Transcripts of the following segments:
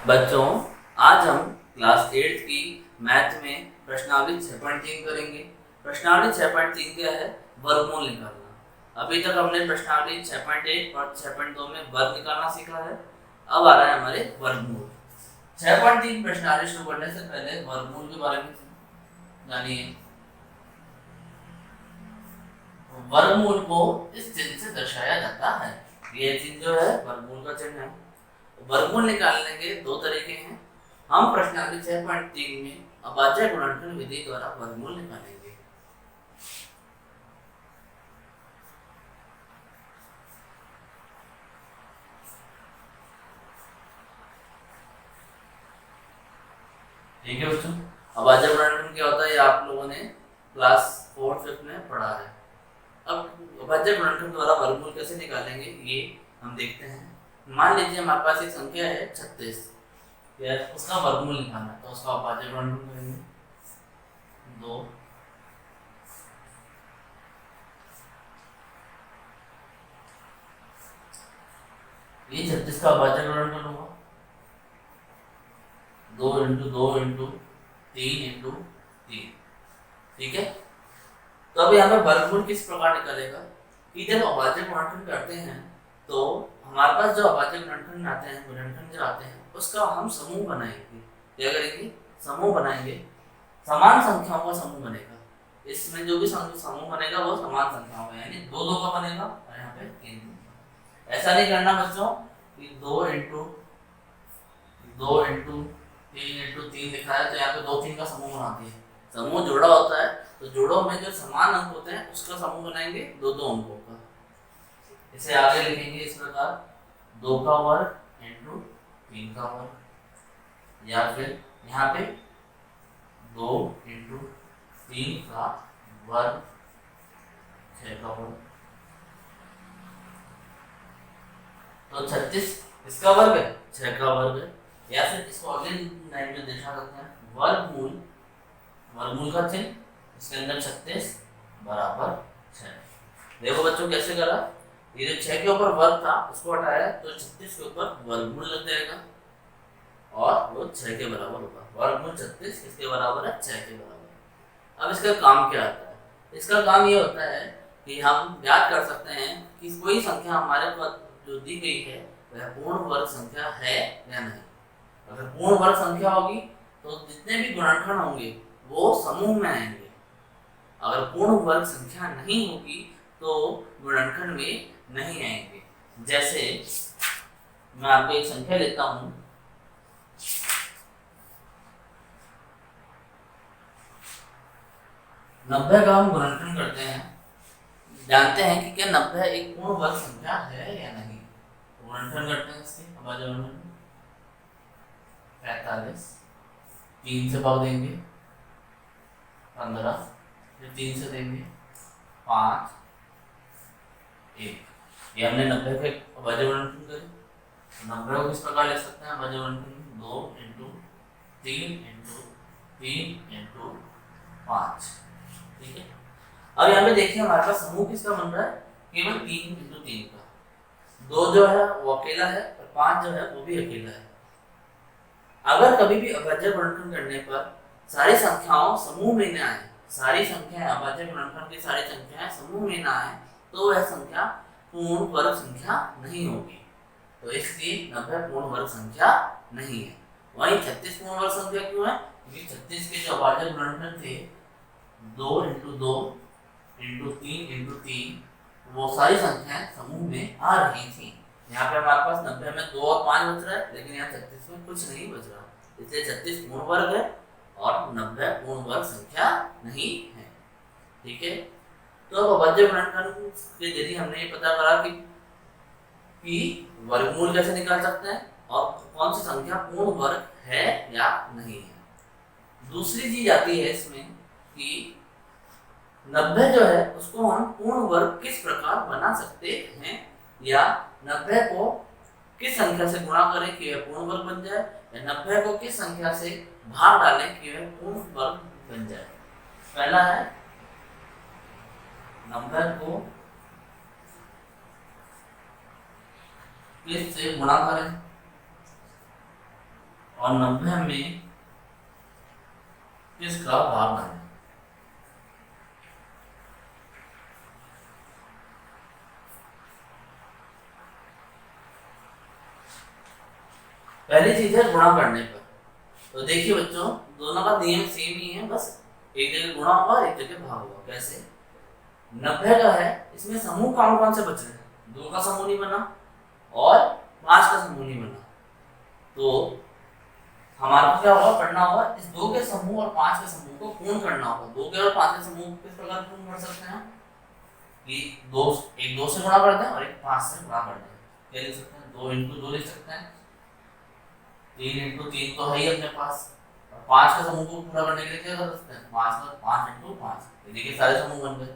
बच्चों, आज हम क्लास 8 की मैथ में प्रश्नावली 6.3 करेंगे। प्रश्नावली 6.3 क्या है? वर्गमूल निकालना। अभी तक हमने प्रश्नावली 6.1 और 6.2 में वर्ग निकालना सीखा है। अब आ रहा है हमारे वर्गमूल। 6.3 प्रश्नावली शुरू करने से पहले वर्गमूल के बारे में जानिए। वर्गमूल को इस चिन्ह से दर्शाया जाता है। ये चिन्ह जो है वर्गमूल का चिन्ह है। वर्गमूल निकालने के दो तरीके हैं। हम प्रश्नावली 6.3 में अभाज्य गुणनखंड विधि द्वारा वर्गमूल निकालेंगे। ठीक है बच्चों, अभाज्य गुणनखंड क्या होता है ये आप लोगों ने क्लास 4th में पढ़ा है। अब अभाज्य गुणनखंड द्वारा वर्गमूल कैसे निकालेंगे ये हम देखते हैं। मान लीजिए हमारे पास एक संख्या है 36, उसका वर्गमूल निकालना है, तो उसका अभाज्य गुणनखंड करेंगे 2। ये 36 का अभाज्य गुणनखंड होगा 2 × 2 × 3 × 3। ठीक है, तो अब यहाँ पे वर्गमूल किस प्रकार निकलेगा कि जब अभाज्य गुणनखंड करते हैं तो हमारे पास जो अभाज्य गुणनखंड आते हैं, गुणनखंड जो आते हैं उसका हम समूह बनाएंगे। क्या करेंगे? समूह बनाएंगे। समान संख्याओं का समूह बनेगा। इसमें जो भी समूह बनेगा वो समान संख्याओं का, यानी 2 2 का बनेगा और यहाँ पे 3। ऐसा नहीं करना बच्चों कि 2 × 2 × 3 × 3 लिखा है तो यहाँ पे 2 3 का समूह बना दिए। समूह जोड़ा होता है तो जोड़ों में जो समान अंक होते हैं उसका समूह बनाएंगे 2 2 अंकों का। इसे आगे लिखेंगे इस प्रकार 2 का वर्ग × 3 का वर्ग, या फिर यहाँ पे 2 × 3 का वर्ग 6 का वर्ग। तो 36 इसका वर्ग है, 6 का वर्ग है। या फिर इसको अगले लाइन में देखा सकते हैं वर्गमूल, वर्गमूल का चिन्ह, इसके अंदर 36 बराबर 6। देखो बच्चों कैसे करा, ये जो 6 के ऊपर वर्ग था उसको हटाया तो 36 के ऊपर वर्गमूल लग जाएगा और वो 6 के बराबर होगा। वर्गमूल 36 किसके बराबर है? 6 के बराबर। अब इसका काम क्या आता है? इसका काम ये होता है कि हम याद कर सकते हैं कि कोई संख्या हमारे पास जो दी गई है वह पूर्ण वर्ग संख्या है या नहीं। अगर पूर्ण वर्ग संख्या होगी तो जितने भी गुणनखंड होंगे वो समूह में आएंगे। अगर पूर्ण वर्ग संख्या नहीं होगी तो गुणनखंड में नहीं आएंगे। जैसे मैं आपको एक संख्या लेता हूं, नब्बे का हम गुणनखंड करते हैं। जानते हैं कि क्या 90 एक पूर्ण वर्ग संख्या है या नहीं। गुणनखंड करते हैं इसके अभाज्य गुणनखंड 45, 3 से भाग देंगे 15, फिर 3 से देंगे 5, 1। ये हमने 90 के अभाज्य गुणनखंड करे। 90 को किस प्रकार लिख सकते हैं अभाज्य गुणनखंड? 2 × 3 × 3 × 5। ठीक है, अब यहाँ पे देखिए हमारे पास समूह किसका बन रहा है? केवल 3 × 3 का। 2 जो है वो अकेला है और 5 जो है वो भी अकेला है। अगर कभी भी अभाज्य गुणनखंड करने पर सारी संख्याओं समूह में न आए, सारी संख्याएं अभाज्य गुणनखंड की सारी संख्याएं समूह में न आए तो वह संख्या पूर्ण वर्ग संख्या नहीं होगी। तो इसलिए 90 पूर्ण वर्ग संख्या नहीं है। वहीं 36 पूर्ण वर्ग संख्या क्यों है? क्योंकि 36 के जो अभाज्य गुणनखंड थे 2 × 2 × 3 × 3 वो सारी संख्याएं समूह में आ रही थी। यहाँ पे हमारे पास 90 में 2 और 5 बच रहा है, लेकिन यहाँ 36 में कुछ नहीं बच रहा, इसलिए 36 पूर्ण वर्ग है और 90 पूर्ण वर्ग संख्या नहीं है। ठीक है, तो अब अभाज्य गुणनखंड के जरिए हमने ये पता करा कि वर्गमूल कैसे निकाल सकते हैं और कौन सी संख्या पूर्ण वर्ग है या नहीं है। दूसरी चीज आती है इसमें कि 90 जो है उसको हम पूर्ण वर्ग किस प्रकार बना सकते हैं, या 90 को किस संख्या से गुणा करें कि वह पूर्ण वर्ग बन जाए, या 90 को किस संख्या से भाग डालें कि वह पूर्ण वर्ग बन जाए। पहला है 90 को किस से गुणा करें और 90 में किसका भाग डालें। पहली चीज है गुणा करने पर। तो देखिए बच्चों, दोनों का नियम सेम ही है, बस एक जगह गुणा होगा और एक जगह भाग होगा। कैसे? 90 का है, इसमें समूह कौन कौन से बच रहे हैं? 2 का समूह नहीं बना और 5 का समूह नहीं बना। तो हमारा क्या होगा, करना होगा इस 2 के समूह और 5 के समूह को पूर्ण करना होगा। 2 के और 5 के समूह किस प्रकार पूर्ण कर सकते हैं कि एक 2 से गुणा कर दें और एक 5 से गुणा कर दें। क्या लिख सकते हैं? 2 × 2 लिख सकते हैं, 3 × 3 तो है ही अपने पास, और 5 के समूह को पूरा करने के लिए क्या कर सकते हैं? 5 × 5। देखिए सारे समूह बन गए।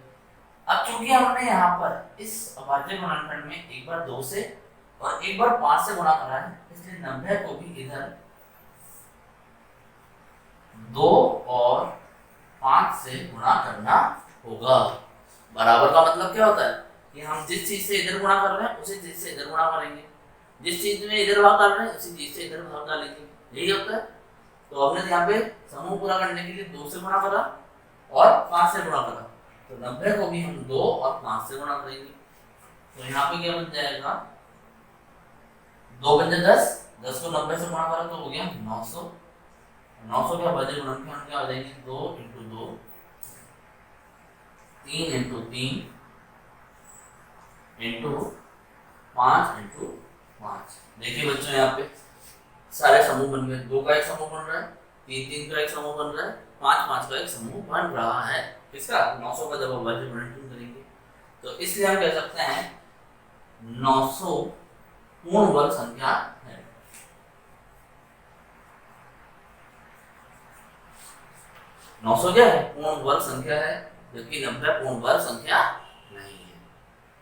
अब चूंकि हमने यहाँ पर इस अभाज्य गुणनखंड में एक बार 2 से और एक बार 5 से गुणा करा है, इसलिए 90 को भी इधर 2 और 5 से गुणा करना होगा। बराबर का मतलब क्या होता है कि हम जिस चीज से इधर गुणा कर रहे हैं उसी चीज से इधर गुणा करेंगे, जिस चीज में इधर भाग डाल रहे हैं उसी चीज से इधर भाग डालेंगे, यही होता है। तो हमने यहाँ पे समूह पूरा करने के लिए 2 से गुणा करा और 5 से गुणा करा, तो 90 को भी हम 2 और 5 से गुणा करेंगे। तो यहाँ पे क्या बन जाएगा, 2 × 10, 10 को 90 से गुणा करा तो हो गया 900। 900 के अभाज्य गुणनखंड क्या हो जाएंगे? 2 × 2, 3 × 3 × 5 × 5। देखिए बच्चों, यहाँ पे सारे समूह बन गए। 2 का एक समूह बन रहा है, 3 का एक समूह बन रहा है, 5 का एक समूह बन रहा है। किसका? 900 का जब अभाज्य गुणनखंड करेंगे तो इसलिए हम कह सकते हैं 900 पूर्ण वर्ग संख्या है। 900 क्या है? पूर्ण वर्ग संख्या है, जबकि 90 पूर्ण वर्ग संख्या नहीं है।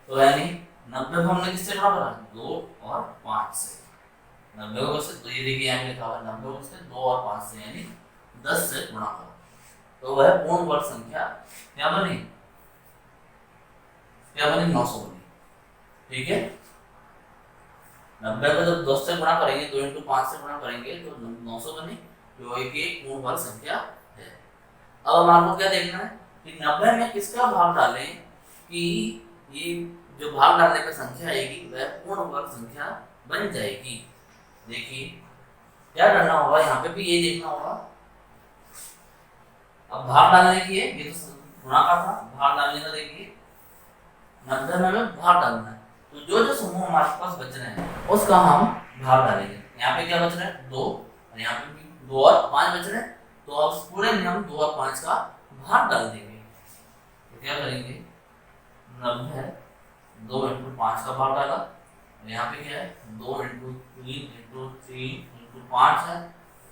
तो यानी 90 को हमने किससे गुणा करा? 2 और 5 से। 90 को किससे? तो ये देखिए यहाँ लिखा हुआ है 90 को किससे? 2 और 5 से, यानी 10 से गुणा करा, तो वह पूर्ण वर्ग संख्या क्या बनी? 900 बनी। ठीक है, 90 को जब 10 से गुणा करेंगे, 2 × 5 से गुणा करेंगे तो 900 बनी, जो एक पूर्ण वर्ग संख्या है। अब हमारे को क्या देखना है कि 90 में किसका भाग डालें कि ये जो भाग डालने की संख्या आएगी वह पूर्ण वर्ग संख्या बन जाएगी। देखिए क्या करना होगा, यहाँ पे भी ये देखना होगा। अब भाग डालने की है, ये तो गुणा का था, भाग डालने का देखिए 90 में हमें भाग डालना है, तो जो जो समूह हमारे पास बच रहे हैं उसका हम भाग डालेंगे। यहाँ पे क्या बच रहा है? 2, और यहाँ पे भी 2 और 5 बच रहे हैं, तो अब पूरे में हम 2 और 5 का भाग डाल देंगे। तो क्या करेंगे, 90 2 × 5 का भाग डाला, और यहाँ पे क्या है 2 × 3 × 5 है,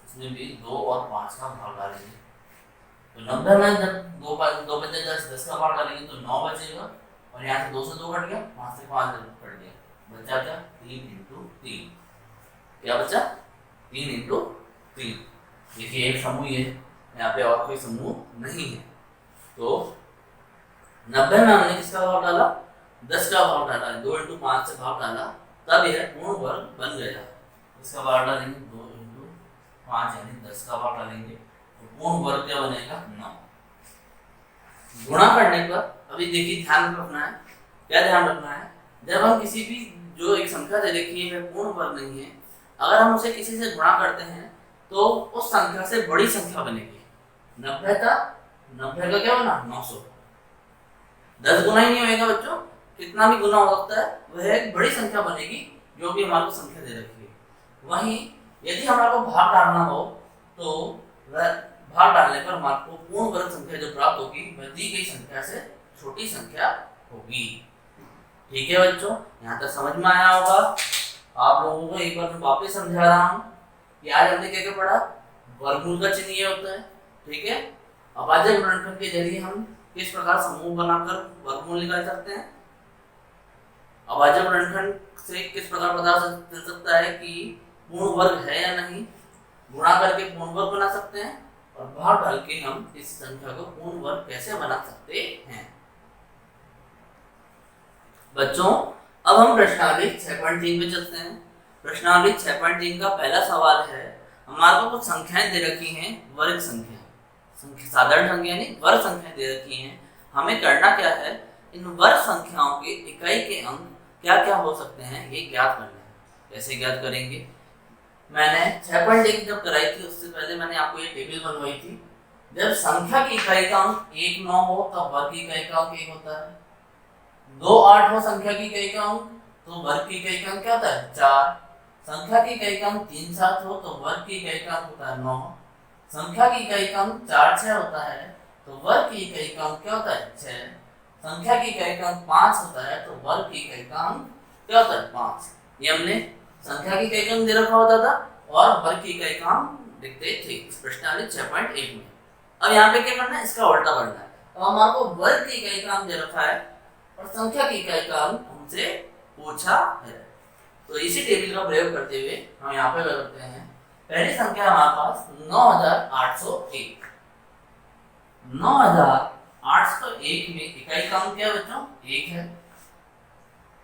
इसमें भी 2 और 5 का भाग डालेंगे। तो 90 में जब 2 बचे 10 का भाग डालेंगे तो 9 बचेगा, और यहाँ से 2 से 2 कट गया, 5 से 5 कट गया, बचा क्या? 3 × 3। क्या बचा? 3 × 3। देखिए एक समूह है, यहाँ पे और कोई समूह नहीं है। तो 90 में हमने किसका भाग डाला? 10 का भाग डाला, 2 × 5 से भाग डाला, तब यह पूर्ण वर्ग बन गया। इसका भाग डालेंगे 2 × 5 यानी 10 का भाग डालेंगे, तो पूर्ण वर्ग क्या बनेगा? 9। गुणा करने पर अभी देखिए ध्यान रखना है, क्या ध्यान रखना है, जब हम किसी भी जो एक संख्या से देखिए वह पूर्ण वर्ग नहीं है, अगर हम उसे किसी से गुणा करते हैं तो उस संख्या से बड़ी संख्या बनेगी। 90 का क्या बना? 900। 10 गुना ही नहीं होगा बच्चों, कितना भी गुना हो सकता है, वह एक बड़ी संख्या बनेगी जो कि हमारे को संख्या दे रखी है। वहीं यदि हमारे को भाग डालना हो तो वह भाग डालने पर हमारे को पूर्ण वर्ग संख्या जो प्राप्त होगी वह दी गई संख्या से छोटी संख्या होगी। ठीक है बच्चों, यहाँ तक समझ में आया होगा आप लोगों को। एक बार मैं वापस समझा रहा हूँ कि आज हमने क्या क्या पढ़ा? वर्गमूल का चिन्ह ये होता है, ठीक है। अभाज्य गुणनखंड के जरिए हम किस प्रकार समूह बनाकर वर्गमूल निकाल सकते हैं, अभाज्य गुणनखंड से किस प्रकार पता चल सकता है कि पूर्ण वर्ग है या नहीं, गुणा करके पूर्ण वर्ग बना सकते हैं, और भाग डाल के हम इस संख्या को पूर्ण वर्ग कैसे बना सकते हैं। बच्चों अब हम प्रश्नावली 6.3 पे चलते हैं। प्रश्नावली 6.3 का पहला सवाल है, हमारे को कुछ संख्याएं दे रखी हैं, वर्ग संख्या, साधारण संख्या नहीं, वर्ग संख्याएं दे रखी हैं। हमें करना क्या है, इन वर्ग संख्याओं के इकाई के अंक क्या क्या हो सकते हैं ये ज्ञात करना है। कैसे ज्ञात करेंगे, मैंने 6.1 जब कराई थी उससे पहले मैंने आपको ये टेबल बनवाई थी। जब संख्या की इकाई का अंक 1 9 हो तब वर्ग की इकाई का अंक 1 होता है। 2 8 हो संख्या की इकाई का अंक तो वर्ग की इकाई का अंक क्या होता है 4। संख्या की इकाई का अंक 3 7 हो तो वर्ग की इकाई का अंक होता है 9। संख्या की इकाई का अंक 4 6 होता है तो वर्ग की इकाई का अंक क्या होता है 6। संख्या की इकाई का अंक 5 होता है तो वर्ग की इकाई का अंक क्या होता है 5। ये हमने संख्या की इकाई का अंक दे रखा होता था और वर्ग की इकाई का अंक लिखते थे इस प्रश्नावली 6.1 में। अब यहाँ पे क्या करना है, इसका उल्टा करना है। तो हमारे को वर्ग की इकाई का अंक दे रखा है और संख्या की इकाई का अंक हमसे पूछा है। तो इसी टेबल का प्रयोग करते हुए हम यहाँ पे करते हैं। पहली संख्या हमारे पास 9801। 9801 में इकाई का अंक क्या है बच्चों 1 है।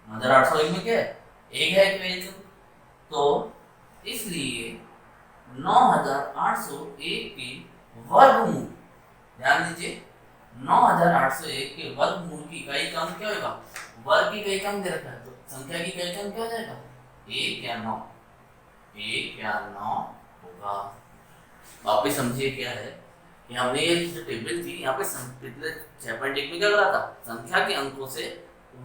9801 में क्या है 1 है इकाई का। तो इसलिए 9801 के वर्गमूल, ध्यान दीजिए 9801 के वर्गमूल की इकाई का अंक क्या होगा, वर्ग की इकाई का अंक दे रखा है तो संख्या की इकाई का अंक क्या हो जाएगा 1 या 9, 1 या 9 होगा। वापस समझिए क्या है कि हमने ये जो टेबल थी यहाँ पे पिछले 6.1 में क्या करा था, संख्या के अंकों से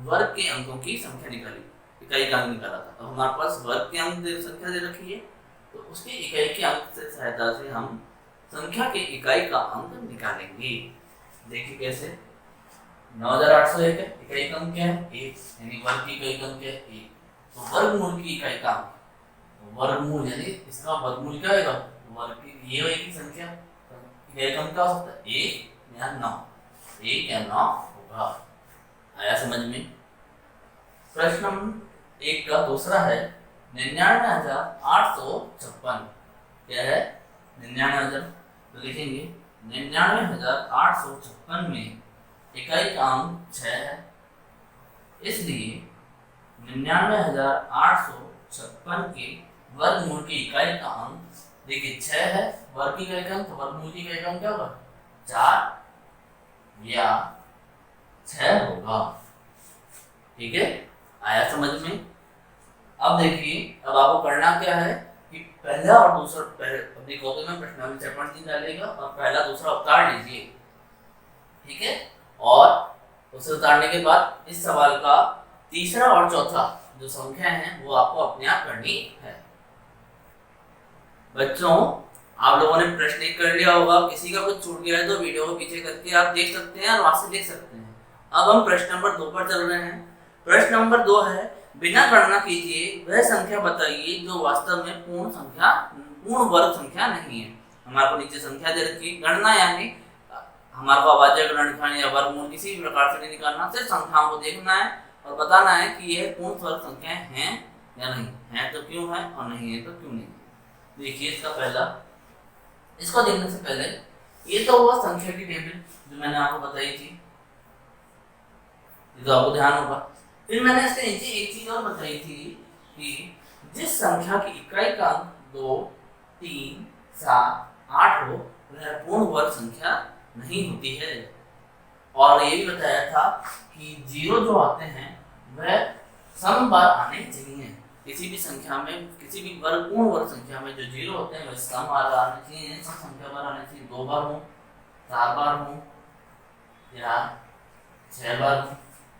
वर्ग के अंकों की संख्या निकाली, इकाई का अंक निकाला था। अब हमारे पास वर्ग के अंक संख्या दे रखी है तो उसके इकाई के अंक से सहायता से हम संख्या के इकाई का अंक निकालेंगे। देखिए कैसे, 9801 है, इकाई का अंक क्या है 1, यानी वर्ग की इकाई का अंक क्या है 1। तो वर्गमूल की इकाई का अंक, वर्गमूल यानी इसका वर्गमूल क्या होगा, वर्ग की ये होगी संख्या, इकाई का अंक क्या हो सकता है 1 या 9, 1 या 9 होगा। आया समझ में। प्रश्न नंबर 1 का दूसरा है 99,856। क्या है 99,000, तो लिखेंगे 99,856 में इकाई का अंक 6 है। इसलिए 99,856 के वर्गमूल की इकाई का अंक देखिए 6 है, वर्ग की इकाई का अंक, वर्गमूल की इकाई का अंक क्या होगा 4 या 6 होगा। ठीक है, आया समझ में। अब देखिए, अब आपको करना क्या है कि पहला और दूसरा, अपनी कॉपी में प्रश्नावली 6.3 डालेगा और पहला दूसरा उतार लीजिए। ठीक है, और उसे उतारने के बाद इस सवाल का तीसरा और चौथा जो संख्या है वो आपको अपने आप करनी है। बच्चों, आप लोगों ने प्रश्न एक कर लिया होगा, किसी का कुछ छूट गया है तो वीडियो को पीछे करके आप देख सकते हैं और वहां से देख सकते हैं। अब हम प्रश्न नंबर 2 पर चल रहे हैं। प्रश्न नंबर 2 है, बिना गणना कीजिए वह संख्या बताइए जो वास्तव में पूर्ण वर्ग संख्या नहीं है। हमारे को नीचे संख्या दे रखी, गणना यानी हमारे को अभाज्य गुणनखंड या वर्गमूल किसी भी प्रकार से नहीं निकालना, सिर्फ संख्याओं को देखना है और बताना है कि यह पूर्ण वर्ग संख्याएं हैं या नहीं है, तो क्यों है और नहीं है तो क्यों नहीं। देखिए इसका पहला, इसको देखने से पहले ये तो हुआ संख्या की टेबल जो मैंने आपको बताई थी, ये तो आपको ध्यान होगा। फिर मैंने इसके नीचे एक चीज और बताई थी कि जिस संख्या की इकाई का अंक 2 3 7 8 हो वह पूर्ण वर्ग संख्या नहीं होती है। और ये भी बताया था कि 0 जो आते हैं वह सम बार आने चाहिए। किसी भी संख्या में, किसी भी पूर्ण वर्ग संख्या में जो 0 होते हैं वह सम बार आने चाहिए, सम संख्या बार आने चाहिए, 2 बार हो, 4 बार हो या 6 बार हो।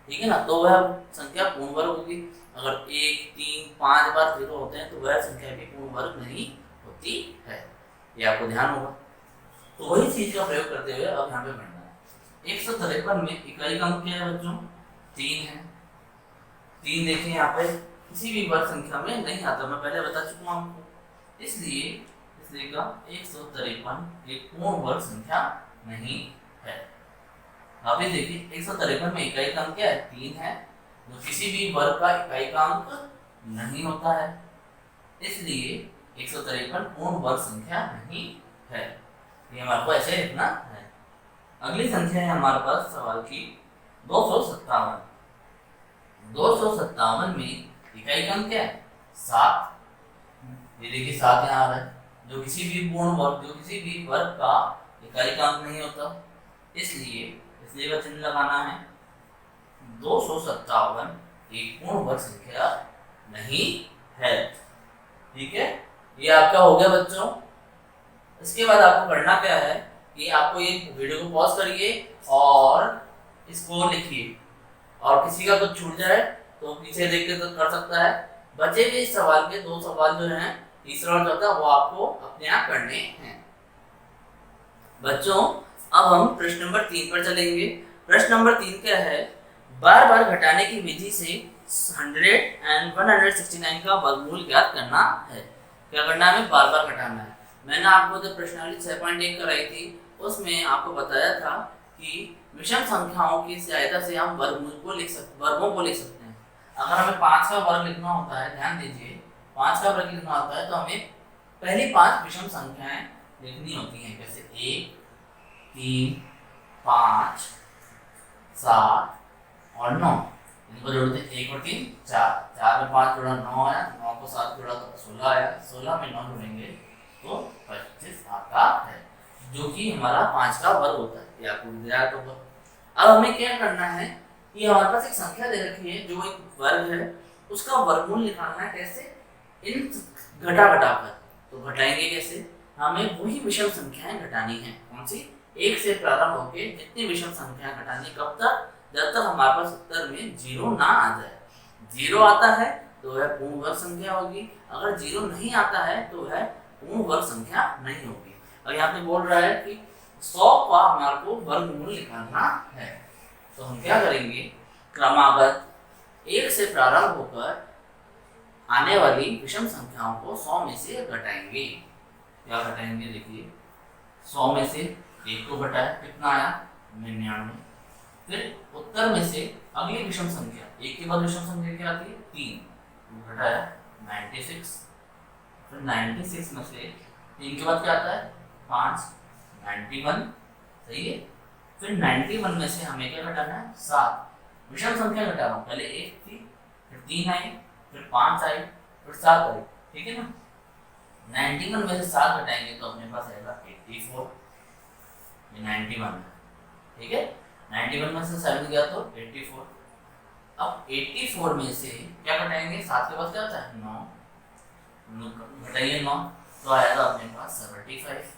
ठीक है ना, तो वह संख्या पूर्ण वर्ग होगी। अगर 1 3 5 बार 0 होते हैं तो वह संख्या भी पूर्ण वर्ग नहीं होती है, ये आपको ध्यान होगा। तो वही चीज का प्रयोग करते हुए अब यहाँ पे बढ़ना है। 153 में इकाई का अंक क्या है बच्चों 3 है। 3 देखिए यहाँ पे किसी भी वर्ग संख्या में नहीं आता, मैं पहले बता चुका हूँ आपको। इसलिए का 153 एक पूर्ण वर्ग संख्या नहीं है। अभी देखिए 153 में इकाई का अंक क्या है 3 है, जो किसी भी वर्ग का इकाई का अंक नहीं होता है, इसलिए 153 पूर्ण वर्ग संख्या नहीं है। ये हमारे को ऐसे लिखना है। अगली संख्या है हमारे पास सवाल की 257। 257 में इकाई का अंक क्या है 7। ये देखिए 7 यहाँ आ रहा है, जो किसी भी पूर्ण वर्ग, जो किसी भी वर्ग का इकाई अंक नहीं होता, इसलिए का चिन्ह लगाना है। 257 एक पूर्ण वर्ग संख्या नहीं है। ठीक है, ये आपका हो गया बच्चों। इसके बाद आपको करना क्या है कि आपको ये वीडियो को पॉज करिए और इसको लिखिए, और किसी का कुछ छूट जाए तो पीछे देख के तो कर सकता है। बचे हुए इस सवाल के 2 सवाल जो हैं, तीसरा और चौथा, वो आपको अपने आप करने हैं। बच्चों अब हम प्रश्न नंबर 3 पर चलेंगे। प्रश्न नंबर 3 क्या है, बार बार घटाने की विधि से 100 and 169 का वर्गमूल ज्ञात करना है। क्या करना है, हमें बार बार घटाना है। मैंने आपको जब प्रश्नावली 6.1 कराई थी उसमें आपको बताया था कि विषम संख्याओं की सहायता से हम वर्गों को लिख सकते हैं। अगर हमें 5 का वर्ग लिखना होता है, ध्यान दीजिए, 5 का वर्ग लिखना होता है तो हमें पहली 5 विषम संख्याएं लिखनी होती हैं, जैसे 1, 3, 5, 7 और 9। इनको जोड़ते 1 और 3 4, 4 में 5 जोड़ा 9 आया, 9 को 7 जोड़ा तो 16 आया, 16 में 9 जोड़ेंगे तो 25 आता है, जो कि हमारा 5 का वर्ग होता है। या आपको दिया तो अब हमें क्या करना है कि हमारे पास एक संख्या दे रखी है जो एक वर्ग है, उसका वर्गमूल निकालना है। कैसे, इन घटा कर। तो घटाएंगे कैसे, हमें वही विषम संख्याएं घटानी है। कौन सी, 1 से प्रारंभ होकर जितनी विषम संख्याएं घटानी, कब तक, जब तक हमारे पास उत्तर में 0 ना आ जाए। 0 आता है तो वह पूर्ण वर्ग संख्या होगी, अगर 0 नहीं आता है तो वह पूर्ण वर्ग संख्या नहीं होगी। और यहाँ पे बोल रहा है कि 100 का हमारे को वर्गमूल निकालना है। तो हम क्या करेंगे, क्रमागत 1 से प्रारंभ होकर आने वाली विषम संख्याओं को 100 में से घटाएंगे। क्या घटाएंगे, देखिए 100 में से 1 को घटाया, कितना आया, 99। फिर उत्तर में से अगली विषम संख्या, 1 के बाद विषम संख्या क्या आती है, 3, घटाया 96। फिर 96 में से 3 के बाद क्या आता है, 5, 91, सही है। फिर 91 में से हमें क्या घटाना है, 7। विषम संख्या घटा रहा हूँ, पहले 1 थी, फिर 3 आई, फिर 5 आई, फिर 7 आई, ठीक है ना। 91 में से 7 घटाएंगे तो अपने पास आएगा 84, ये 91 है, ठीक है। 91 में से 7 गया तो 84। अब 84 में से क्या घटाएंगे, 7 के बाद क्या होता है, 9, घटाइए 9 तो आएगा अपने पास 75।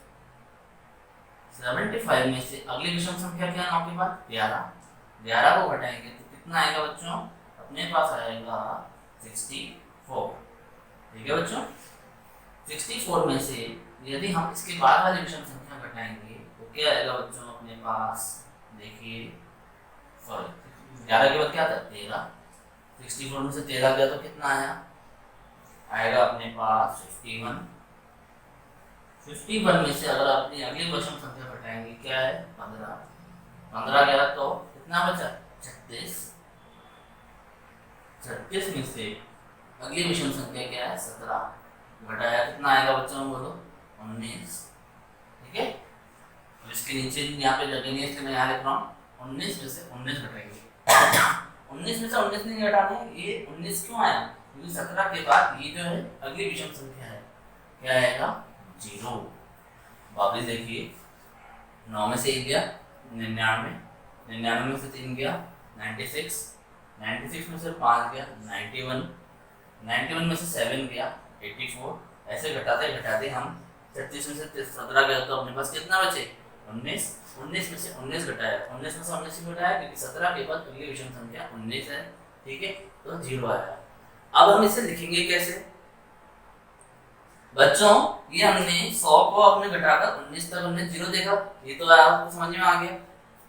75 में से अगली विषम संख्या क्या है, 9 के बाद 11, 11 को घटाएंगे तो कितना आएगा बच्चों, अपने पास आएगा 64, ठीक है बच्चों। 64 में से यदि हम इसके बाद वाली विषम संख्या घटाएंगे तो क्या आएगा बच्चों, अपने पास देखिए, सॉरी 11 के बाद क्या था, 13। 64 में से 13 गया तो कितना आया, आएगा अपने पास 51। 51 में से अगर अपनी अगली विषम संख्या घटाएंगे, क्या है, 15। 15 गया तो कितना बचा, 36। 36 में से अगली विषम संख्या क्या है, 17, घटाया कितना आएगा बच्चों, बोलो, 19, ठीक है। तो इसके नीचे यहाँ पे जगह नहीं है, इसलिए मैं यहाँ लिख रहा हूँ, 19 में से 19 घटाएंगे। 19 में से 19 नहीं घटाना है, ये 19 क्यों आया, क्योंकि 17 के बाद ये जो है अगली विषम संख्या है, क्या आएगा, 0। वापिस देखिए, 9 में से 1 गया 99, 99 में से 3 गया 96, 96 में से 5 गया 91, 91 में से 7 गया 84। ऐसे घटाते घटाते हम 36 में से 17 गया तो अपने पास कितना बचे, 19। 19 में से 19 घटाया, 19 में से 19 घटाया क्योंकि 17 के बाद अगली विषम संख्या 19 है, ठीक है, तो 0 आया। अब हम इसे लिखेंगे कैसे बच्चों, ये हमने 100 को अपने घटाकर 19 तक हमने 0 देखा, ये तो आपको समझ में आ गया।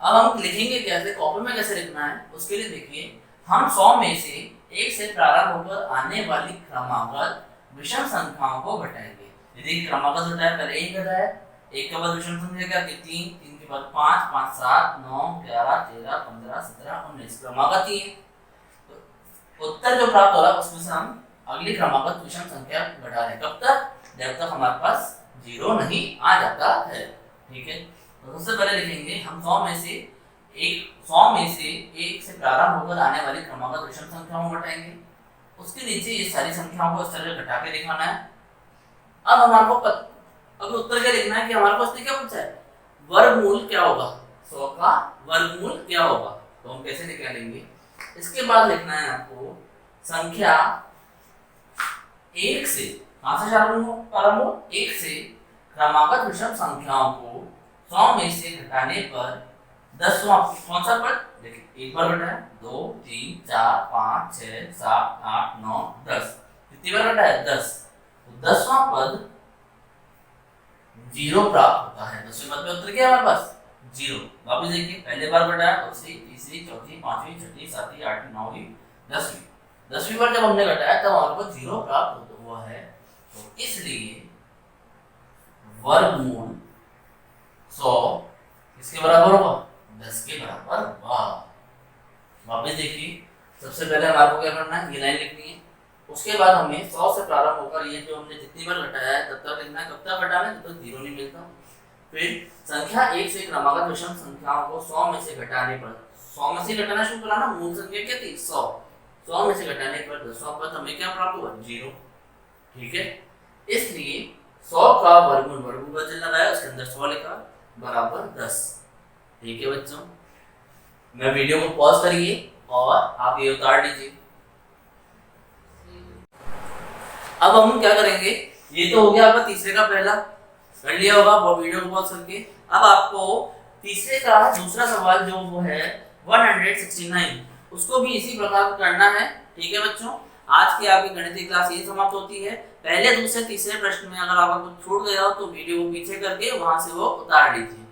अब हम लिखेंगे कैसे, कॉपी में कैसे लिखना है, उसके लिए देखिए, हम 100 में से 1 से प्रारंभ होकर आने वाली क्रमागत विषम संख्याओं को घटाएंगे। यदि क्रमागत घटाया, पहले 1 घटाया, 1 के बाद विषम संख्या क्या थी, 3, 3 के बाद 5, 5 7 9 11 13 15 17 19, क्रमागत ही है। तो उत्तर जो प्राप्त हो रहा है उसमें से हम अगली क्रमागत विषम संख्या घटा रहे, कब तक, जब तक हमारे पास 0 नहीं आ जाता है, ठीक है। तो सबसे पहले लिखेंगे हम 100 में से 1 से प्रारंभ होकर आने वाली क्रमागत विषम संख्याओं को घटाएंगे। उसके नीचे ये सारी संख्याओं को इस तरह घटा के दिखाना है। अब हमारे को अब उत्तर क्या लिखना है कि हमारे पास क्या पूछा है, वर्गमूल क्या होगा, 100 का वर्गमूल क्या होगा, तो हम कैसे निकालेंगे। इसके बाद लिखना है आपको संख्या 1 से, कहां से प्रारंभ हो, 1 से क्रमागत विषम संख्याओं को 100 में से घटाने पर 10वां कौन सा पद, देखिए एक बार घटाया, 2 3 4 5 6 7 8 9 10, कितनी बार घटाया, 10, तो 10वां पद 0 प्राप्त होता है। 10वें पद में उत्तर क्या है हमारे पास, 0। वापस देखिए, पहले बार घटाया, दूसरी तीसरी चौथी पांचवी छठी सातवीं आठवीं नौवीं 10वीं बार जब हमने घटाया तब हमारे पास 0 प्राप्त हुआ है, तो इसलिए वर्गमूल 100 किसके बराबर होगा, 10 के बराबर होगा। वापस देखिए, सबसे पहले हमारे को क्या करना है, ये लाइन लिखनी है, उसके बाद हमें 100 से प्रारंभ होकर ये जो हमने जितनी बार घटाया है तब तक लिखना है, कब तक घटाना है जब तक 0 नहीं मिलता। फिर संख्या 1 से क्रमागत विषम संख्याओं को 100 में से घटाने पर, 100 में से घटाना शुरू कराना, मूल संख्या क्या थी 100 में से घटाने पर 10वां पद हमें क्या प्राप्त हुआ, 0। ठीक है, इसलिए 100 का वर्गमूल का चिन्ह लगाया, उसके अंदर 100 लिखा बराबर 10। ठीक है बच्चों, मैं वीडियो को पॉज करिए और आप ये उतार लीजिए। अब हम क्या करेंगे, ये तो हो गया आपका तीसरे का पहला, कर लिया होगा वो वीडियो को पॉज करके। अब आपको तीसरे का दूसरा सवाल जो वो है 169, उसको भी इसी प्रकार करना है। ठीक है बच्चों, आज की आपकी गणित क्लास ये समाप्त होती है। पहले दूसरे तीसरे प्रश्न में अगर आपका कुछ छूट गया हो तो वीडियो को पीछे करके वहां से वो उतार लीजिए।